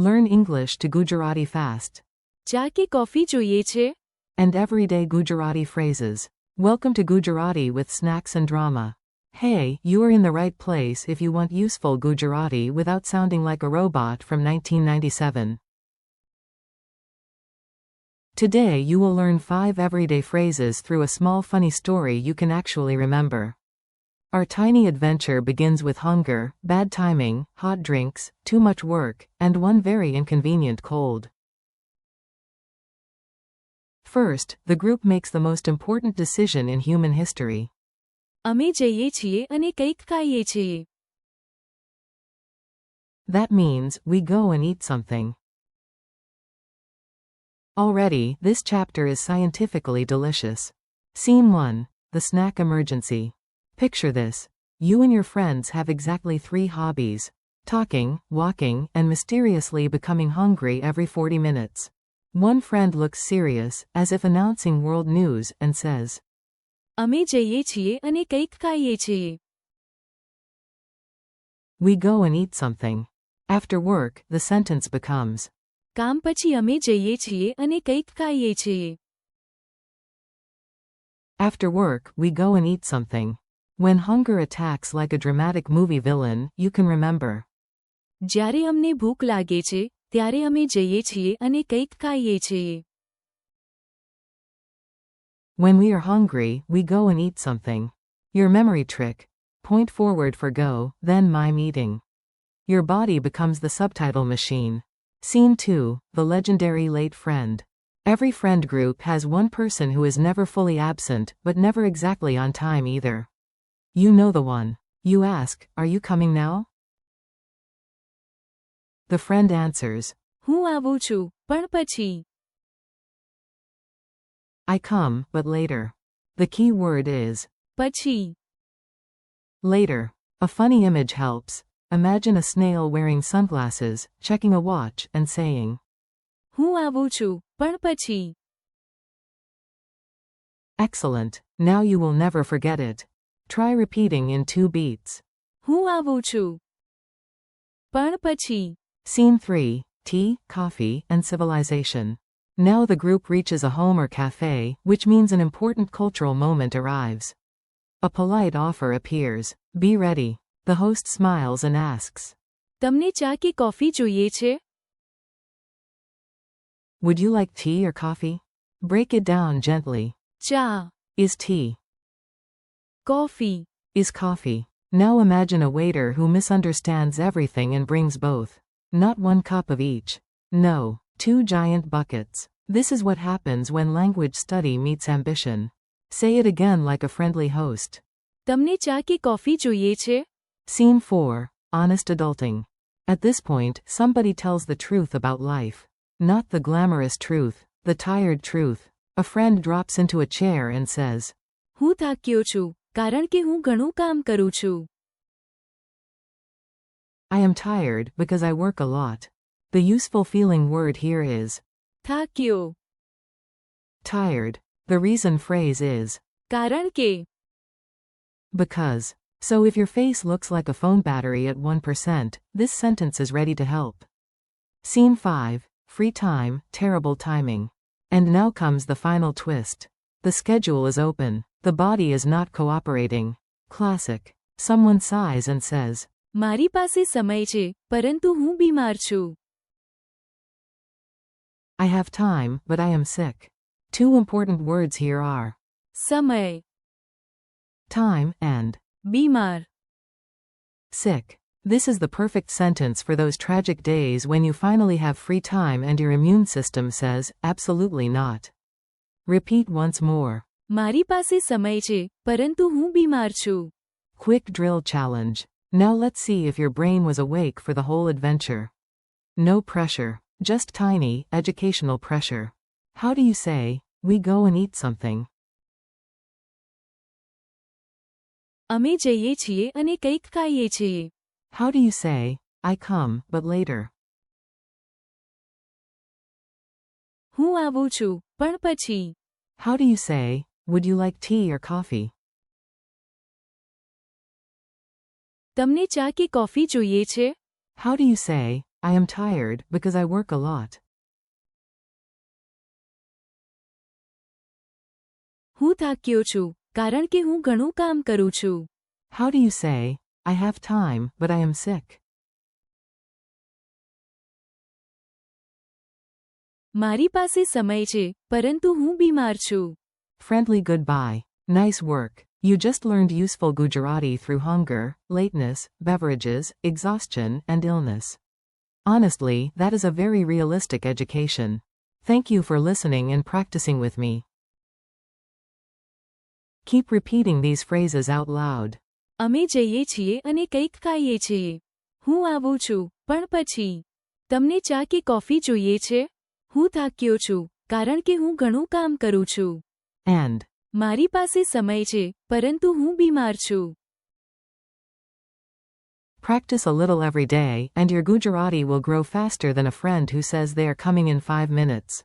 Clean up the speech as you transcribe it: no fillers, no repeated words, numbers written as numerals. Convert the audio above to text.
Learn English to Gujarati fast. ચા કે coffee જોઈએ છે? And everyday Gujarati phrases. Welcome to Gujarati with Snacks and Drama. Hey, you are in the right place if you want useful Gujarati without sounding like a robot from 1997. Today you will learn 5 everyday phrases through a small funny story you can actually remember. Our tiny adventure begins with hunger, bad timing, hot drinks, too much work, and one very inconvenient cold. First, the group makes the most important decision in human history. અમે જઈએ છીએ અને કંઈક ખાઈએ છીએ. That means, we go and eat something. Already, this chapter is scientifically delicious. Scene 1. The snack emergency. Picture this. You and your friends have exactly 3 hobbies: talking, walking, and mysteriously becoming hungry every 40 minutes. One friend looks serious, as if announcing world news, and says, અમે જઈએ છીએ અને કંઈક ખાઈએ છીએ. We go and eat something. After work, the sentence becomes, કામ પછી અમે જઈએ છીએ અને કંઈક ખાઈએ છીએ. After work, we go and eat something. When hunger attacks like a dramatic movie villain, you can remember. જ્યારે અમને ભૂખ લાગે છે, ત્યારે અમે જઈએ છીએ અને કંઈક ખાઈએ છીએ. When we are hungry, we go and eat something. Your memory trick. Point forward for go, then mime eating. Your body becomes the subtitle machine. Scene 2. The legendary late friend. Every friend group has one person who is never fully absent, but never exactly on time either. You know the one. You ask, are you coming now? The friend answers, હું આવું છું, પણ પછી. I come, but later. The key word is પછી. later. A funny image helps. Imagine a snail wearing sunglasses, checking a watch, and saying, હું આવું છું, પણ પછી. Excellent. Now you will never forget it. Try repeating in 2 beats. હું આવું છું, પણ પછી. Scene 3. Tea, coffee, and civilization. Now the group reaches a home or cafe, which means an important cultural moment arrives. A polite offer appears. Be ready. The host smiles and asks, તમને ચા કે coffee જોઈએ છે? Would you like tea or coffee? Break it down gently. ચા. Is tea. Coffee. Is coffee. Now imagine a waiter who misunderstands everything and brings both. Not 1 cup of each. No, 2 giant buckets. This is what happens when language study meets ambition. Say it again like a friendly host. તમને ચા કે coffee જોઈએ છે? Scene 4. Honest adulting. At this point, somebody tells the truth about life. Not the glamorous truth, the tired truth. A friend drops into a chair and says, હું થાક્યો છું, કારણ કે હું ઘણું કામ કરું છું. I am tired because I work a lot. The useful feeling word here is થાક્યો. tired. The reason phrase is કારણ કે. because. So if your face looks like a phone battery at 1%, this sentence is ready to help. Scene 5. Free time, terrible timing. And now comes the final twist. The schedule is open. The body is not cooperating. Classic. Someone sighs and says, મારી પાસે સમય છે, પરંતુ હું બીમાર છું. I have time, but I am sick. 2 important words here are સમય. time and બીમાર. sick. This is the perfect sentence for those tragic days when you finally have free time and your immune system says, absolutely not. Repeat once more. મારી પાસે સમય છે, પરંતુ હું બીમાર છું. Quick drill challenge. Now let's see if your brain was awake for the whole adventure. No pressure. Just tiny, educational pressure. How do you say, we go and eat something? અમે જઈએ છીએ અને કંઈક ખાઈએ છીએ. How do you say, I come, but later? હું આવું છું, પણ પછી. How do you say, would you like tea or coffee? તમને ચા કે કોફી જોઈએ છે? How do you say, I am tired because I work a lot. હું થાક્યો છું કારણ કે હું ઘણું કામ કરું છું. How do you say, I have time, but I am sick? મારી પાસે સમય છે પરંતુ હું બીમાર છું. Friendly goodbye. Nice work. You just learned useful Gujarati through hunger, lateness, beverages, exhaustion, and illness. Honestly, that is a very realistic education. Thank you for listening and practicing with me. Keep repeating these phrases out loud. અમે જઈએ છીએ અને કંઈક ખાઈએ છીએ. હું આવું છું, પણ પછી. તમને ચા કે કોફી જોઈએ છે? હું થાક્યો છું, કારણ કે હું ઘણું કામ કરું છું. And મારી પાસે સમય છે, પરંતુ હું બીમાર છું. practice a little every day, and your Gujarati will grow faster than a friend who says they are coming in 5 minutes.